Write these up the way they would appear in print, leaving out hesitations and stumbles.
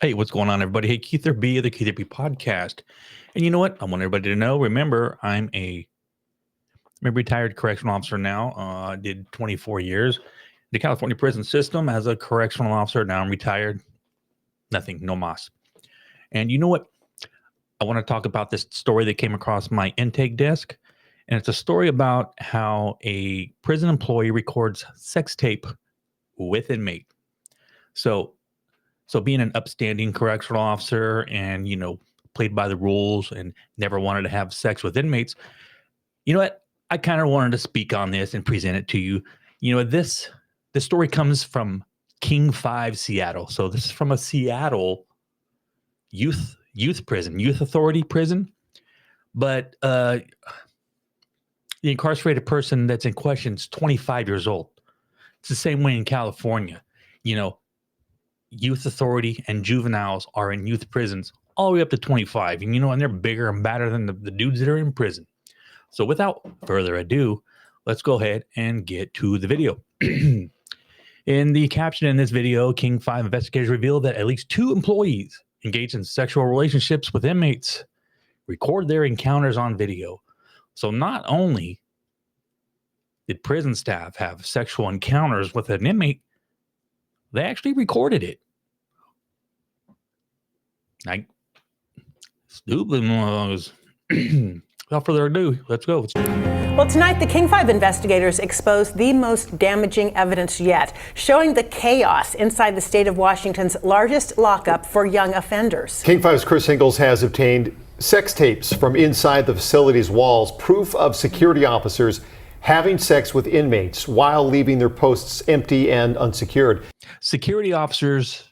Hey, what's going on, everybody? Hey, Keither.B of the Keither.B podcast. And you know what? I want everybody to know. Remember, I'm a retired correctional officer now. I did 24 years. The California prison system as a correctional officer. Now I'm retired. Nothing, no mas. And you know what? I want to talk about this story that came across my intake desk. And it's a story about how a prison employee records sex tape with inmate. So being an upstanding correctional officer and, played by the rules and never wanted to have sex with inmates, you know what? I kind of wanted to speak on this and present it to you. This story comes from King 5 Seattle. So this is from a Seattle youth prison, youth authority prison. But the incarcerated person that's in question is 25 years old. It's the same way in California. Youth authority and juveniles are in youth prisons all the way up to 25. And they're bigger and badder than the dudes that are in prison. So without further ado, let's go ahead and get to the video. In the caption in this video, King 5 investigators revealed that at least 2 employees engaged in sexual relationships with inmates record their encounters on video. So not only did prison staff have sexual encounters with an inmate, they actually recorded it. Stupid ones. Without further ado, let's go. Well, tonight, the King 5 investigators exposed the most damaging evidence yet, showing the chaos inside the state of Washington's largest lockup for young offenders. King 5's Chris Ingalls has obtained sex tapes from inside the facility's walls, proof of security officers having sex with inmates while leaving their posts empty and unsecured. Security officers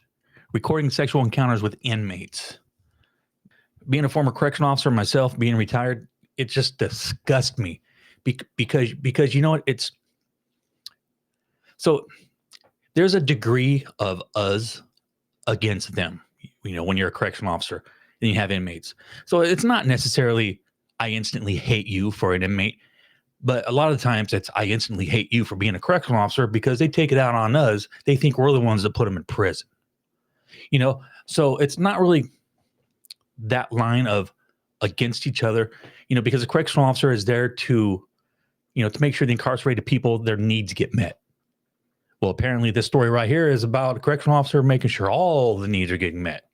recording sexual encounters with inmates. Being a former correctional officer myself, being retired, it just disgusts me because you know what? It's so there's a degree of us against them. When you're a correctional officer and you have inmates, so it's not necessarily I instantly hate you for an inmate. But a lot of the times it's I instantly hate you for being a correctional officer because they take it out on us. They think we're the ones that put them in prison. So it's not really that line of against each other, because a correctional officer is there to, to make sure the incarcerated people, their needs get met. Well, apparently this story right here is about a correctional officer making sure all the needs are getting met.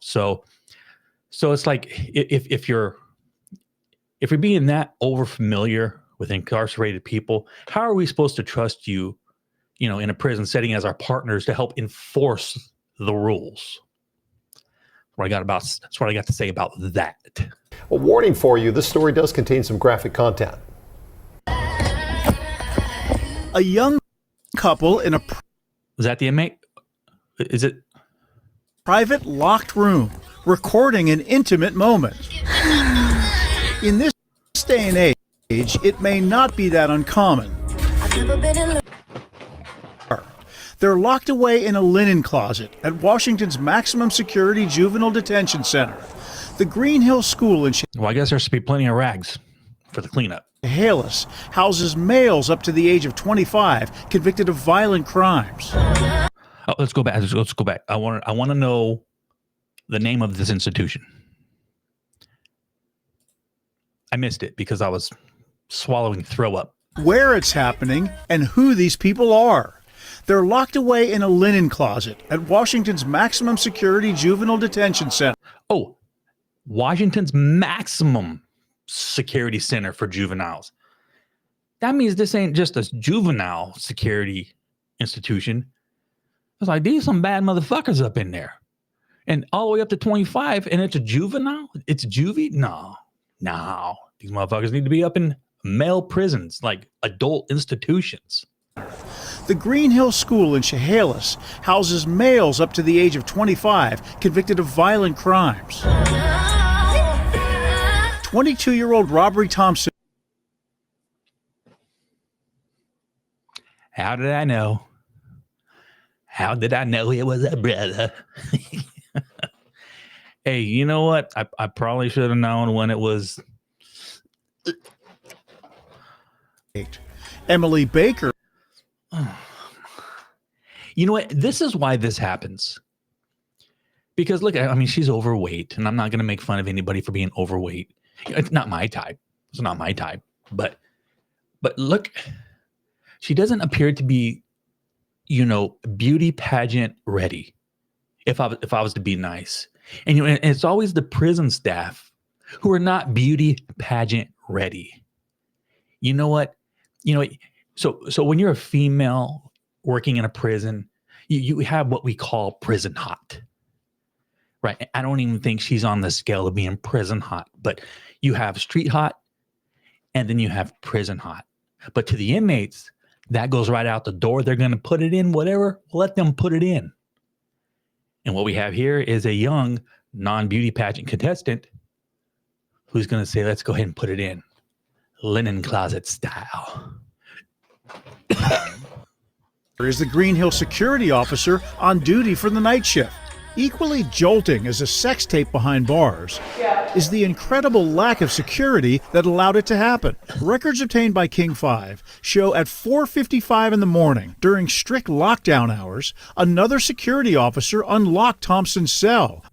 So it's like if you're being that over familiar with incarcerated people, how are we supposed to trust you, in a prison setting as our partners to help enforce the rules? That's what I got to say about that. A warning for you, this story does contain some graphic content. A young couple in a Is that the inmate? Is it? Private locked room recording an intimate moment. In this day and age, it may not be that uncommon. They're locked away in a linen closet at Washington's maximum security juvenile detention center. The Green Hill School in Well, I guess there should be plenty of rags for the cleanup. Chehalis houses males up to the age of 25 convicted of violent crimes. Oh, let's go back. Let's go back. I want to know the name of this institution. I missed it because I was swallowing throw up. Where it's happening and who these people are. They're locked away in a linen closet at Washington's maximum security juvenile detention center. Oh, Washington's maximum security center for juveniles. That means this ain't just a juvenile security institution. It's like, these some bad motherfuckers up in there. And all the way up to 25, and it's a juvenile? It's juvie? No. These motherfuckers need to be up in male prisons, like adult institutions. The Green Hill School in Chehalis houses males up to the age of 25 convicted of violent crimes. 22-year-old Robert Thompson. How did I know? How did I know it was a brother? Hey, you know what? I probably should have known when it was. Emily Baker. You know what? This is why this happens. Because look, I mean, she's overweight, and I'm not going to make fun of anybody for being overweight. It's not my type. It's not my type. But look, she doesn't appear to be, beauty pageant ready. If I was to be nice, and and it's always the prison staff who are not beauty pageant ready. You know what? So when you're a female working in a prison, you have what we call prison hot. Right. I don't even think she's on the scale of being prison hot, but you have street hot and then you have prison hot. But to the inmates, that goes right out the door. They're going to put it in, whatever, let them put it in. And what we have here is a young non-beauty pageant contestant who's going to say, let's go ahead and put it in. Linen closet style. Is the Green Hill security officer on duty for the night shift. Equally jolting as a sex tape behind bars is the incredible lack of security that allowed it to happen. Records obtained by King 5 show at 4:55 in the morning, during strict lockdown hours, another security officer unlocked Thompson's cell.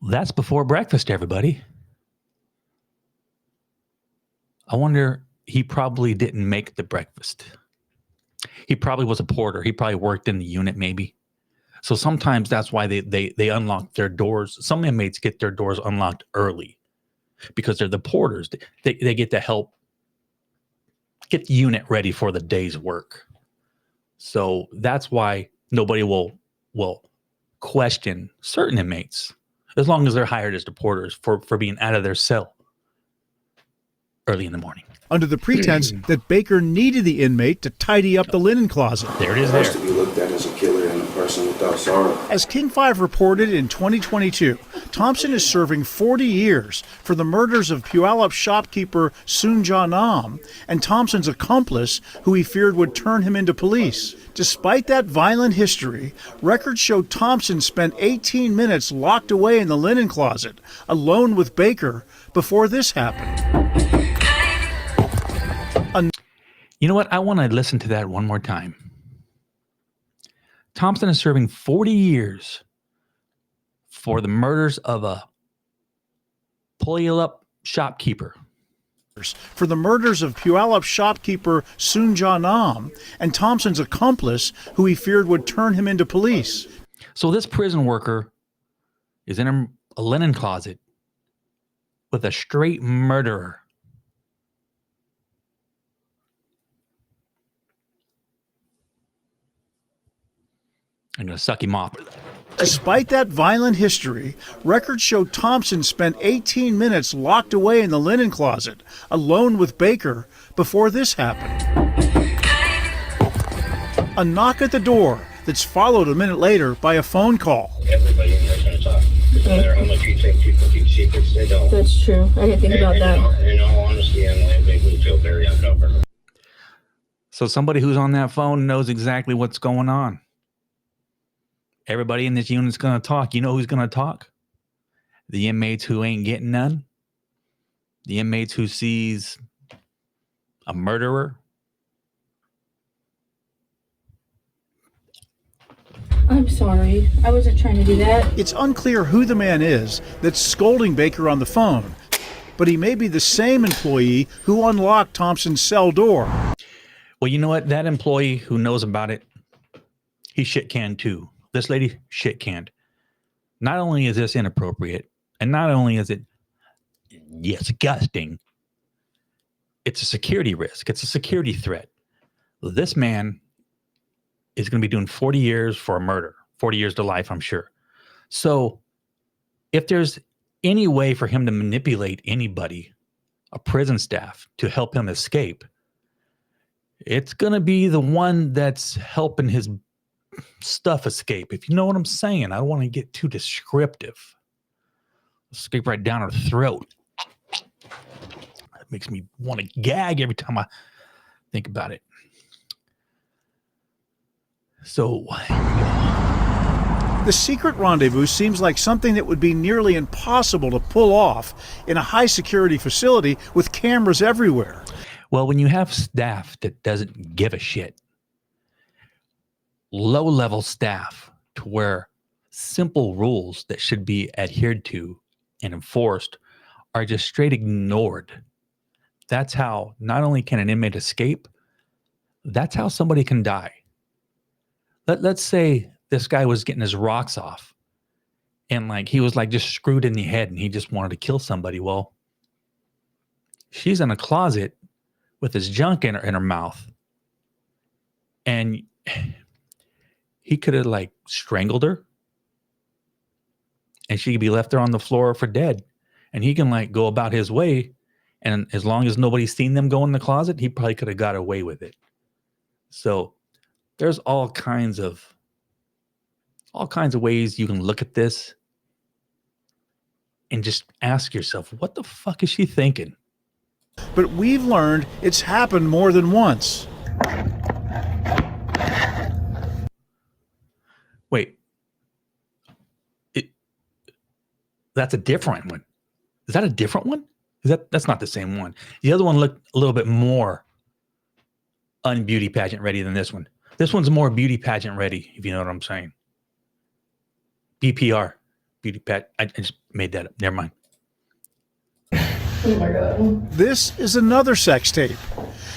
That's before breakfast, everybody. I wonder, he probably didn't make the breakfast. He probably was a porter. He probably worked in the unit maybe. So sometimes that's why they unlock their doors. Some inmates get their doors unlocked early because they're the porters. They get to help get the unit ready for the day's work. So that's why nobody will question certain inmates, as long as they're hired as the porters, for being out of their cell early in the morning. Under the pretense that Baker needed the inmate to tidy up the linen closet. There it is Has there. to be looked at as a killer and a person without sorrow. As King 5 reported in 2022, Thompson is serving 40 years for the murders of Puyallup shopkeeper Soonja Nam and Thompson's accomplice, who he feared would turn him into police. Despite that violent history, records show Thompson spent 18 minutes locked away in the linen closet, alone with Baker, before this happened. You know what? I want to listen to that one more time. Thompson is serving 40 years for the murders of a Puyallup shopkeeper. For the murders of Puyallup shopkeeper Soonja Nam and Thompson's accomplice, who he feared would turn him into police. So this prison worker is in a linen closet with a straight murderer. I'm going to suck him off. Despite that violent history, records show Thompson spent 18 minutes locked away in the linen closet, alone with Baker, before this happened. A knock at the door that's followed a minute later by a phone call. Everybody in there is going to talk. No matter how much you think people keep secrets, they don't. That's true. I didn't think about that. In all honesty, Emily, it made me feel very uncomfortable. So somebody who's on that phone knows exactly what's going on. Everybody in this unit's going to talk. You know who's going to talk? The inmates who ain't getting none. The inmates who sees a murderer. I'm sorry. I wasn't trying to do that. It's unclear who the man is that's scolding Baker on the phone, but he may be the same employee who unlocked Thompson's cell door. Well, you know what? That employee who knows about it, he shit canned too. This lady shit canned. Not only is this inappropriate, and not only is it disgusting, it's a security risk. It's a security threat. This man is going to be doing 40 years for a murder, 40 years to life, I'm sure. So if there's any way for him to manipulate anybody, a prison staff, to help him escape, it's going to be the one that's helping his stuff escape. If you know what I'm saying, I don't want to get too descriptive. Escape right down her throat. It makes me want to gag every time I think about it. So The secret rendezvous seems like something that would be nearly impossible to pull off in a high security facility with cameras everywhere. well, when you have staff that doesn't give a shit, low-level staff to where simple rules that should be adhered to and enforced are just straight ignored. That's how not only can an inmate escape, that's how somebody can die. Let's say this guy was getting his rocks off and like he was like just screwed in the head and he just wanted to kill somebody. Well, she's in a closet with his junk in her mouth. And he could have like strangled her and she could be left there on the floor for dead. And he can like go about his way. And as long as nobody's seen them go in the closet, he probably could have got away with it. So there's all kinds of ways you can look at this and just ask yourself, what the fuck is she thinking? But we've learned it's happened more than once. Wait, that's a different one. Is that a different one? That's not the same one. The other one looked a little bit more un-beauty pageant ready than this one. This one's more beauty pageant ready, if you know what I'm saying. BPR, beauty pageant. I just made that up. Never mind. Oh my God. This is another sex tape.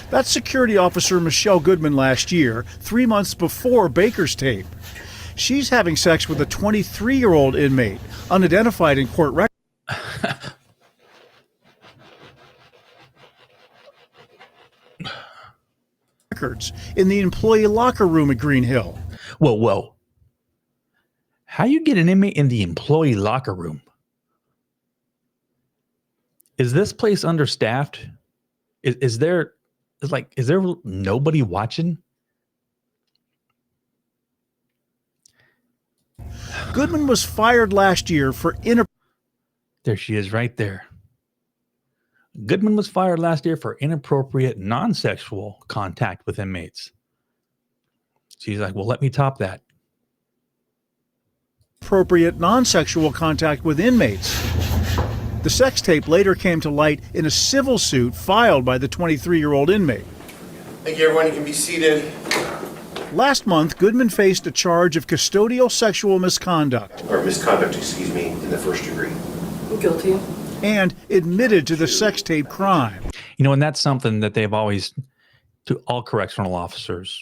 That's security officer Michelle Goodman last year, 3 months before Baker's tape. She's having sex with a 23-year-old inmate, unidentified in court records. In the employee locker room at Green Hill. Whoa. How you get an inmate in the employee locker room? Is this place understaffed? Is there nobody watching? Goodman was fired last year for There she is right there. Goodman was fired last year for inappropriate non-sexual contact with inmates. She's like, well, let me top that. Appropriate non-sexual contact with inmates. The sex tape later came to light in a civil suit filed by the 23-year-old inmate. Thank you, everyone. You can be seated. Last month, Goodman faced a charge of custodial sexual misconduct. Or misconduct, excuse me, in the first degree. I'm guilty. And admitted to the sex tape crime. You know, and that's something that they've always, to all correctional officers,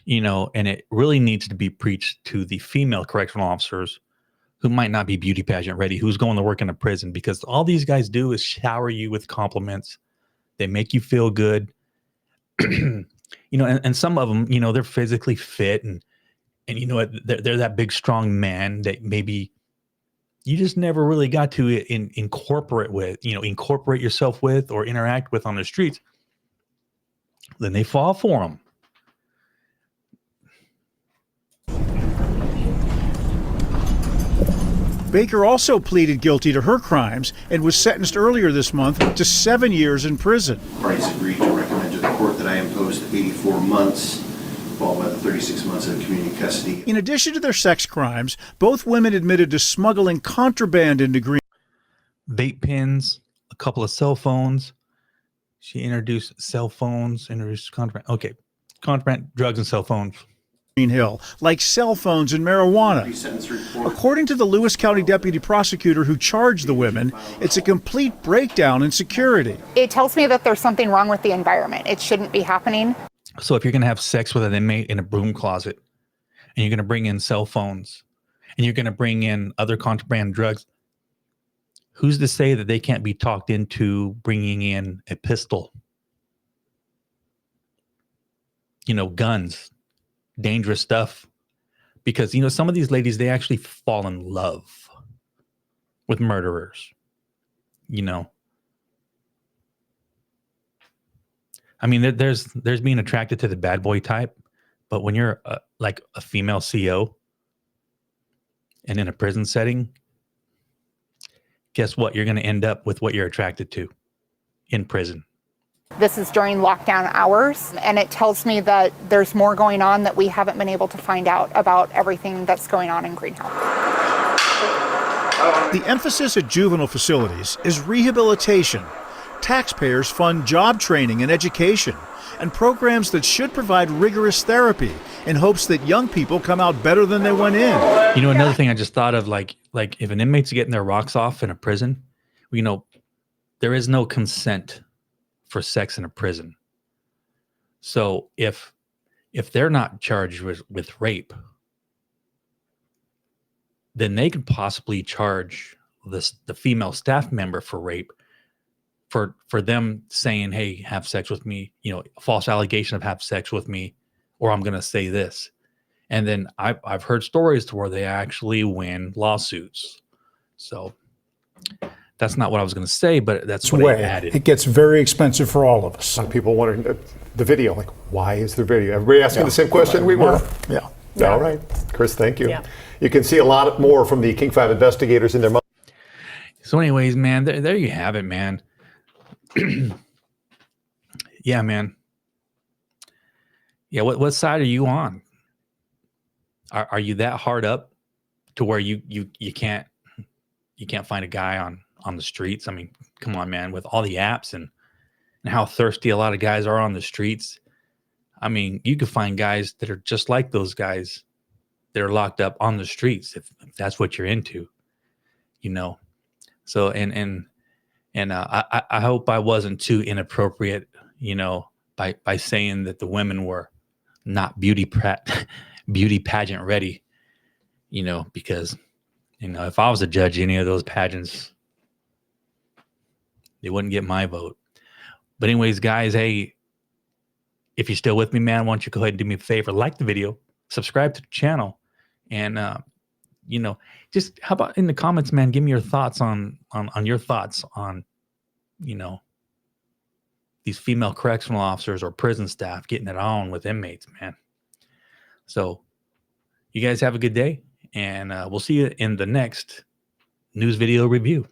you know, and it really needs to be preached to the female correctional officers who might not be beauty pageant ready, who's going to work in a prison, because all these guys do is shower you with compliments. They make you feel good. You know, and some of them, you know, they're physically fit and you know, they're that big, strong man that maybe you just never really got to incorporate yourself with or interact with on the streets. Then they fall for them. Baker also pleaded guilty to her crimes and was sentenced earlier this month to 7 years in prison. Parties agreed to recommend to the court that I impose 84 months, followed by the 36 months of community custody. In addition to their sex crimes, both women admitted to smuggling contraband into Green. Vape pens, a couple of cell phones. She introduced cell phones, introduced contraband. Okay, contraband, drugs, and cell phones. Green Hill, like cell phones and marijuana. According to the Lewis County deputy prosecutor who charged the women, it's a complete breakdown in security. It tells me that there's something wrong with the environment. It shouldn't be happening. So if you're going to have sex with an inmate in a broom closet and you're going to bring in cell phones and you're going to bring in other contraband drugs, who's to say that they can't be talked into bringing in a pistol? You know, guns, dangerous stuff. Because, you know, some of these ladies, they actually fall in love with murderers, you know. I mean, there's being attracted to the bad boy type, but when you're like a female CO and in a prison setting, guess what? You're going to end up with what you're attracted to in prison. This is during lockdown hours, and it tells me that there's more going on that we haven't been able to find out about everything that's going on in Green Hill. The emphasis at juvenile facilities is rehabilitation, Taxpayers fund job training and education and programs that should provide rigorous therapy in hopes that young people come out better than they went in. You know, another thing I just thought of, like if an inmate's getting their rocks off in a prison, you know, there is no consent for sex in a prison. So if they're not charged with rape, then they could possibly charge the female staff member for rape for them saying, hey, have sex with me, you know, a false allegation of have sex with me, or I'm going to say this. And then I've heard stories to where they actually win lawsuits. So that's not what I was going to say, but that's what I added. It gets very expensive for all of us. Some people wondering the video, like, why is there video? Everybody asking the same question we were. Yeah. All right, Chris, thank you. Yeah. You can see a lot more from the King 5 investigators in their. So anyways, man, there you have it, man. Yeah, man. Yeah, what side are you on? Are you that hard up to where you can't find a guy on the streets? I mean, come on, man, with all the apps and how thirsty a lot of guys are on the streets. I mean, you could find guys that are just like those guys that are locked up on the streets if that's what you're into, you know. So and I hope I wasn't too inappropriate, you know, by saying that the women were not beauty pageant ready, you know, because, you know, if I was to judge any of those pageants, they wouldn't get my vote. But anyways, guys, hey, if you're still with me, man, why don't you go ahead and do me a favor, like the video, subscribe to the channel, and you know, just how about in the comments, man, give me your thoughts on your thoughts on, you know, these female correctional officers or prison staff getting it on with inmates, man. So you guys have a good day, and we'll see you in the next news video review.